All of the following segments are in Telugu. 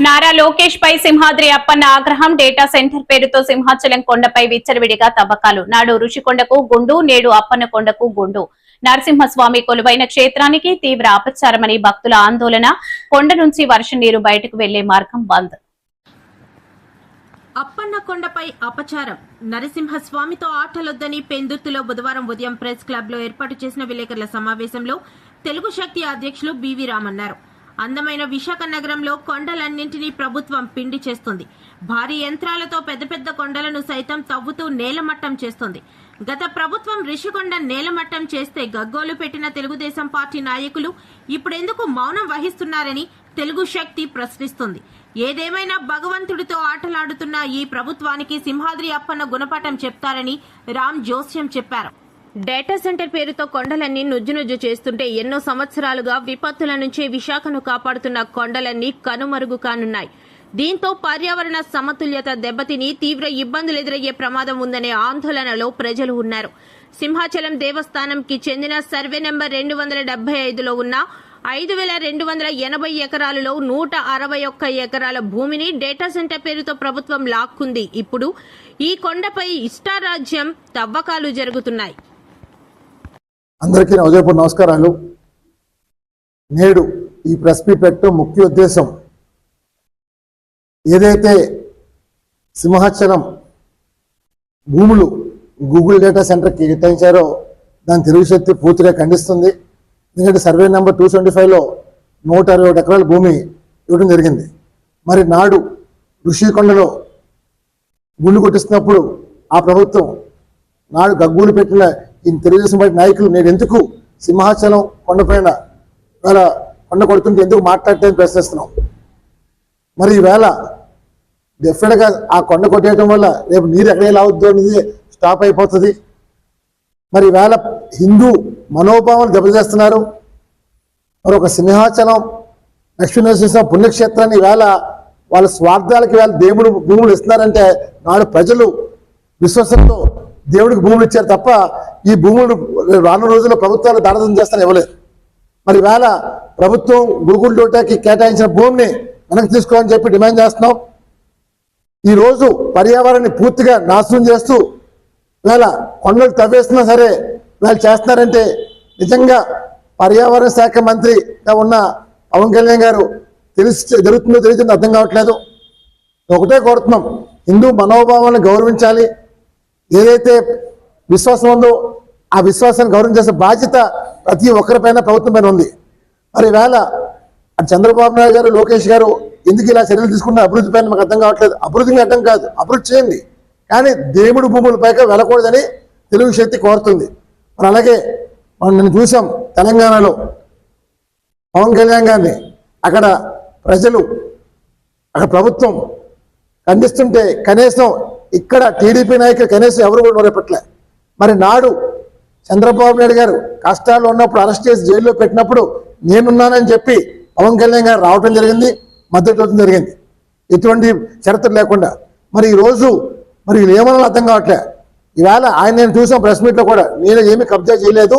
నారా లోకేష్ పై సింహాద్రి అప్పన్న ఆగ్రహం. డేటా సెంటర్ పేరుతో సింహాచలం కొండపై విచ్చలవిడిగా తవ్వకాలు. నాడు ఋషికొండకు గుండు, నేడు అప్పన్న కొండకు గుండు. నరసింహస్వామి కొలువైన క్షేత్రానికి తీవ్ర అపచారమని భక్తుల ఆందోళన. కొండ నుంచి వర్షం నీరు బయటకు వెళ్లే మార్గం బంద్. అప్పన్న కొండపై అపచారం. నరసింహస్వామితో ఆటలొద్దని పెందుర్తిలో బుధవారం ఉదయం ప్రెస్ క్లబ్ లో ఏర్పాటు చేసిన విలేకరుల సమావేశంలో తెలుగు శక్తి అధ్యక్షులు బివి రామ్ అన్నారు. అందమైన విశాఖ నగరంలో కొండలన్నింటినీ ప్రభుత్వం పిండి చేస్తుంది. భారీ యంత్రాలతో పెద్ద పెద్ద కొండలను సైతం తవ్వుతూ నేలమట్టం చేస్తుంది. గత ప్రభుత్వం రిషికొండ నేలమట్టం చేస్తే గగ్గోలు పెట్టిన తెలుగుదేశం పార్టీ నాయకులు ఇప్పుడెందుకు మౌనం వహిస్తున్నారని తెలుగు శక్తి ప్రశ్నిస్తుంది. ఏదేమైనా భగవంతుడితో ఆటలాడుతున్న ఈ ప్రభుత్వానికి సింహాద్రి అప్పన్న గుణపాఠం చెప్తారని రామ్ జోస్యం చెప్పారు. డేటా సెంటర్ పేరుతో కొండలన్నీ నుజ్జునుజ్జు చేస్తుంటే ఎన్నో సంవత్సరాలుగా విపత్తుల నుంచే విశాఖను కాపాడుతున్న కొండలన్నీ కనుమరుగు కానున్నాయి. దీంతో పర్యావరణ సమతుల్యత దెబ్బతిని తీవ్ర ఇబ్బందులు ఎదురయ్యే ప్రమాదం ఉందనే ఆందోళనలో ప్రజలు ఉన్నారు. సింహాచలం దేవస్థానంకి చెందిన సర్వే నెంబర్ 275లో ఉన్న 5280 ఎకరాలలో 161 ఎకరాల భూమిని డేటా సెంటర్ పేరుతో ప్రభుత్వం లాక్కుంది. ఇప్పుడు ఈ కొండపై ఇష్టారాజ్యం తవ్వకాలు జరుగుతున్నాయి. అందరికీ నా ఉదయపూర్ నమస్కారాలు. నేడు ఈ ప్రెస్ మీట్ పెట్టడం ముఖ్య ఉద్దేశం, ఏదైతే సింహాచలం భూములు గూగుల్ డేటా సెంటర్కి కేటాయించారో దాని తెలుగు శక్తి పూర్తిగా ఖండిస్తుంది. ఎందుకంటే సర్వే నెంబర్ 275లో 161 ఎకరాల భూమి ఇవ్వడం జరిగింది. మరి నాడు ఋషికొండలో గుండు కొట్టిస్తున్నప్పుడు ఆ ప్రభుత్వం నాడు గగ్గూలు పెట్టిన ఈ తెలుగుదేశం పార్టీ నాయకులు నేను ఎందుకు సింహాచలం కొండపైన ఇవాళ కొండ కొడుతుంటే ఎందుకు మాట్లాడటానికి ప్రశ్నిస్తున్నాం. మరి ఈవేళ డెఫినెట్గా ఆ కొండ కొట్టేయడం వల్ల రేపు నీరు ఎక్కడ అవుద్దో అనేది స్టాప్ అయిపోతుంది. మరి ఈవేళ హిందూ మనోభావాలు దెబ్బతీస్తున్నారు. మరి ఒక సింహాచలం లక్ష్మీనరసింహ పుణ్యక్షేత్రాన్ని ఈవేళ వాళ్ళ స్వార్థాలకి వేళ దేవుడు భూములు ఇస్తున్నారంటే నాడు ప్రజలు విశ్వాసంతో దేవుడికి భూములు ఇచ్చారు తప్ప ఈ భూములు రానున్న రోజుల్లో ప్రభుత్వాలు దాడదం చేస్తారని ఇవ్వలేదు. మరి వేళ ప్రభుత్వం గురుగుల డోటాకి కేటాయించిన భూమిని వెనక్కి తీసుకోవాలని చెప్పి డిమాండ్ చేస్తున్నాం. ఈరోజు పర్యావరణాన్ని పూర్తిగా నాశనం చేస్తూ వేళ కొండలు తవ్వేస్తున్నా సరే వీళ్ళు చేస్తున్నారంటే నిజంగా పర్యావరణ శాఖ మంత్రిగా ఉన్న పవన్ కళ్యాణ్ గారు జరుగుతుందో తెలియదు అర్థం కావట్లేదు. ఒకటే కోరుతున్నాం, హిందూ మనోభావాలను గౌరవించాలి. ఏదైతే విశ్వాసం ఉందో ఆ విశ్వాసాన్ని గౌరవించాల్సిన బాధ్యత ప్రతి ఒక్కరిపైన ప్రభుత్వం పైన ఉంది. మరి వేళ చంద్రబాబు నాయుడు గారు, లోకేష్ గారు ఎందుకు ఇలా చర్యలు తీసుకున్న అభివృద్ధి పైన మాకు అర్థం కావట్లేదు. అభివృద్ధికి అర్థం కాదు, అభివృద్ధి చేయండి, కానీ దేవుడి భూములపైకి వెళ్ళకూడదని తెలుగు శక్తి కోరుతుంది. మరి అలాగే మనం నిన్న చూసాం తెలంగాణలో పవన్ కళ్యాణ్ గారిని అక్కడ ప్రజలు అక్కడ ప్రభుత్వం ఖండిస్తుంటే కనీసం ఇక్కడ టీడీపీ నాయకులు కనీసం ఎవరు కూడా నోరెప్పట్లే. మరి నాడు చంద్రబాబు నాయుడు గారు కష్టాల్లో ఉన్నప్పుడు అరెస్ట్ చేసి జైల్లో పెట్టినప్పుడు నేనున్నానని చెప్పి పవన్ కళ్యాణ్ గారు రావటం జరిగింది, మద్దతు ఇవ్వడం జరిగింది, ఎటువంటి షరతులు లేకుండా. మరి ఈరోజు మరి వీళ్ళు ఏమన్నా అర్థం కావట్లే. ఈవేళ ఆయన నేను చూసాం ప్రెస్ మీట్లో కూడా, నేను ఏమీ కబ్జా చేయలేదు,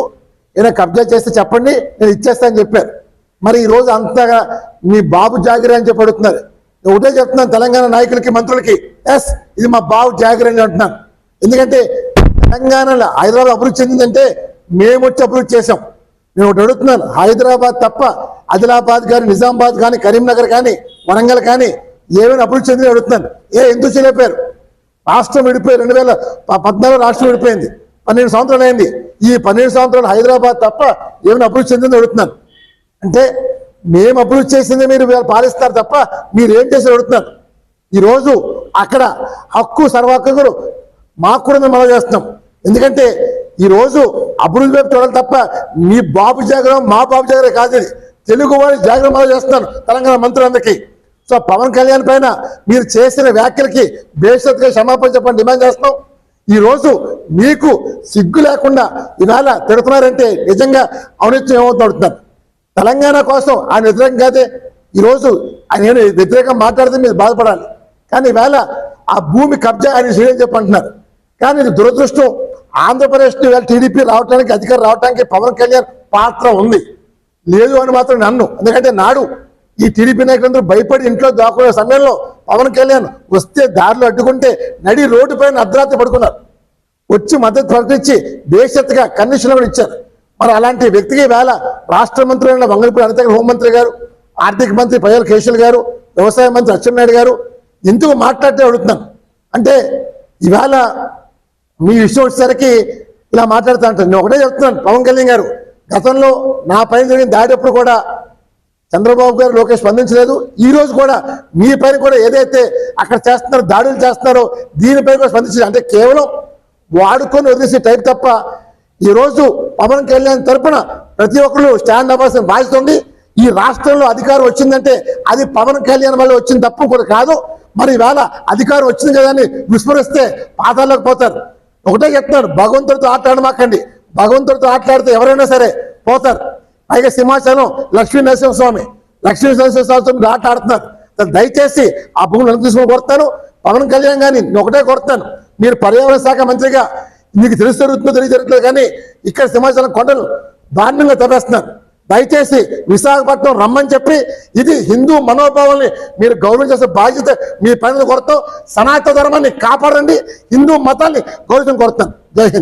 ఏదైనా కబ్జా చేస్తే చెప్పండి నేను ఇచ్చేస్తానని చెప్పారు. మరి ఈరోజు అంతగా మీ బాబు జాగిరి అని చెప్పి అడుగుతున్నారు. ఒకటే చెప్తున్నాను తెలంగాణ నాయకులకి, మంత్రులకి, ఎస్ ఇది మా బాబు జాగిరి అని అంటున్నాను. ఎందుకంటే తెలంగాణలో హైదరాబాద్ అభివృద్ధి చెందిందంటే మేము వచ్చి అభివృద్ధి చేసాం. నేను ఒకటి అడుగుతున్నాను, హైదరాబాద్ తప్ప ఆదిలాబాద్ కానీ, నిజామాబాద్ కానీ, కరీంనగర్ కానీ, వరంగల్ కానీ ఏమైనా అభివృద్ధి చెందింది అడుగుతున్నాను. ఎందుకు చేయలేపారు? రాష్ట్రం విడిపోయి 2014 రాష్ట్రం విడిపోయింది, 12 సంవత్సరాలు అయింది. ఈ 12 సంవత్సరాలు హైదరాబాద్ తప్ప ఏమైనా అభివృద్ధి చెందింది అడుగుతున్నాను. అంటే మేము అభివృద్ధి చేసింది మీరు పాలిస్తారు తప్ప మీరేం చేసి అడుగుతున్నారు. ఈరోజు అక్కడ హక్కు సర్వహక్కులు మాకు కూడా మేము అమలు చేస్తున్నాం. ఎందుకంటే ఈరోజు అభివృద్ధి వైపు చూడాలి తప్ప మీ బాబు జాగ్రత్త మా బాబు జాగ్రత్త కాదు, ఇది తెలుగు వారి జాగ్రత్త అమలు చేస్తున్నాను తెలంగాణ మంత్రులందరికీ. సో పవన్ కళ్యాణ్ పైన మీరు చేసిన వ్యాఖ్యలకి బేషరతుగా క్షమాపణ చెప్పని డిమాండ్ చేస్తున్నాం. ఈరోజు మీకు సిగ్గు లేకుండా ఇవాళ తిడుతున్నారంటే నిజంగా ఔన్నత్యం ఏమవుతుంది అడుగుతున్నారు. తెలంగాణ కోసం ఆయన వ్యతిరేకం కాదే, ఈరోజు ఆయన వ్యతిరేకంగా మాట్లాడితే మీరు బాధపడాలి. కానీ ఈవేళ ఆ భూమి కబ్జా ఆయన చేయని చెప్పి అంటున్నారు. కానీ ఇది దురదృష్టం. ఆంధ్రప్రదేశ్లో ఇవాళ టీడీపీ రావడానికి, అధికారం రావడానికి పవన్ కళ్యాణ్ పాత్ర ఉంది, లేదు అని మాత్రం నన్ను. ఎందుకంటే నాడు ఈ టీడీపీ నాయకులందరూ భయపడి ఇంట్లో దాక్కునే సమయంలో పవన్ కళ్యాణ్ వస్తే దారిలో అడ్డుకుంటే నడి రోడ్డు పైన అర్ధరాత్రి పడుకున్నారు. వచ్చి మద్దతు ప్రకటించి బేషత్తుగా కన్విషన్ కూడా ఇచ్చారు. మరి అలాంటి వ్యక్తికి వేళ రాష్ట్ర మంత్రి అయిన వంగలపూడి అనిత గారు, హోంమంత్రి గారు, ఆర్థిక మంత్రి పయ్యాల కేశవులు గారు, వ్యవసాయ మంత్రి అచ్చెన్నాయుడు గారు ఎందుకు మాట్లాడితే అడుగుతున్నాను అంటే, ఇవాళ మీ విషయం వచ్చేసరికి ఇలా మాట్లాడుతూ ఉంటాను. నేను ఒకటే చెప్తున్నాను, పవన్ కళ్యాణ్ గారు గతంలో నా పైన జరిగిన దాడప్పుడు కూడా చంద్రబాబు గారు, లోకేష్ స్పందించలేదు. ఈ రోజు కూడా మీ పైన కూడా ఏదైతే అక్కడ చేస్తున్నారో, దాడులు చేస్తున్నారో దీనిపై కూడా స్పందించలేదు. అంటే కేవలం వాడుకొని వదిలేసే టైప్ తప్ప ఈ రోజు పవన్ కళ్యాణ్ తరపున ప్రతి ఒక్కరు స్టాండ్ అవ్వాల్సిన బాధ్యత ఉంది. ఈ రాష్ట్రంలో అధికారం వచ్చిందంటే అది పవన్ కళ్యాణ్ వల్ల వచ్చిన తప్పు కూడా కాదు. మరి ఇవాళ అధికారం వచ్చింది కదా అని విస్మరిస్తే పాతాల్లోకి పోతారు. ఒకటే చెప్తున్నాడు, భగవంతుడితో ఆటలాడమాకండి. భగవంతుడితో ఆటలాడితే ఎవరైనా సరే పోతారు. పైగా సింహాచలం లక్ష్మీ నరసింహస్వామి మీరు ఆట ఆడుతున్నారు. దయచేసి ఆ భూములు వెనక్కి తీసుకొని కొడతాను. పవన్ కళ్యాణ్ గాని ఒకటే కొడతాను, మీరు పర్యావరణ శాఖ మంత్రిగా మీకు తెలుసు జరుగుతుందో తెలియజరగట్లేదు, కానీ ఇక్కడ సింహాచలం కొండలు దారుణంగా తవ్వేస్తున్నారు. దయచేసి విశాఖపట్నం రమ్మని చెప్పి ఇది హిందూ మనోభావాల్ని మీరు గౌరవించాల్సిన బాధ్యత మీ పైన కొడతాం. సనాతన ధర్మాన్ని కాపాడండి, హిందూ మతాన్ని గౌరవం కొడతాను. జై హింద్.